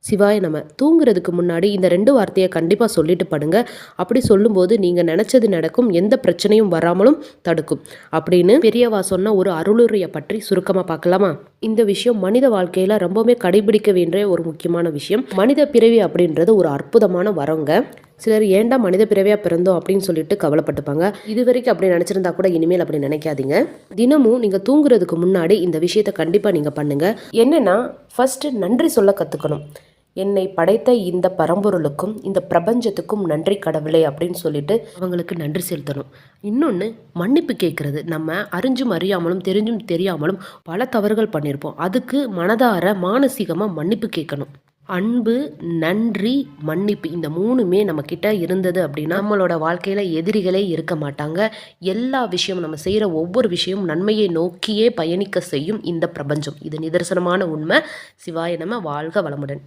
சிவாய நம. தூங்குறதுக்கு முன்னாடி இந்த 2 வார்த்தையை கண்டிப்பாக சொல்லிட்டு படுங்க. அப்படி சொல்லும்போது நீங்கள் நினச்சது நடக்கும், எந்த பிரச்சனையும் வராமலும் தடுக்கும் அப்படின்னு பெரியவா சொன்ன ஒரு அருளுரையை பற்றி சுருக்கமாக பார்க்கலாமா? இந்த விஷயம் மனித வாழ்க்கையில் ரொம்பவுமே கடைபிடிக்க வேண்டிய ஒரு முக்கியமான விஷயம். மனித பிறவி அப்படின்றது ஒரு அற்புதமான வரங்க. சிலர் ஏன்டா மனித பிறவியாக பிறந்தோம் அப்படின்னு சொல்லிட்டு கவலைப்பட்டுப்பாங்க. இது வரைக்கும் அப்படி நினச்சிருந்தா கூட இனிமேல் அப்படி நினைக்காதீங்க. தினமும் நீங்கள் தூங்குறதுக்கு முன்னாடி இந்த விஷயத்தை கண்டிப்பாக நீங்கள் பண்ணுங்கள். என்னென்னா, ஃபஸ்ட்டு நன்றி சொல்ல கற்றுக்கணும். என்னை படைத்த இந்த பரம்பொருளுக்கும் இந்த பிரபஞ்சத்துக்கும் நன்றி கடவுளே அப்படின்னு சொல்லிட்டு அவங்களுக்கு நன்றி செலுத்தணும். இன்னொன்று, மன்னிப்பு கேட்குறது. நம்ம அறிஞ்சும் அறியாமலும் தெரிஞ்சும் தெரியாமலும் பல தவறுகள் பண்ணியிருப்போம். அதுக்கு மனதார மானசீகமாக மன்னிப்பு கேட்கணும். அன்பு, நன்றி, மன்னிப்பு இந்த 3மே நம்மக்கிட்ட இருந்தது அப்படின்னா நம்மளோட வாழ்க்கையில் எதிரிகளே இருக்க மாட்டாங்க. எல்லா விஷயமும் நம்ம செய்கிற ஒவ்வொரு விஷயமும் நன்மையை நோக்கியே பயணிக்க செய்யும் இந்த பிரபஞ்சம். இது நிதர்சனமான உண்மை. சிவாய நம. வாழ்க வளமுடன்.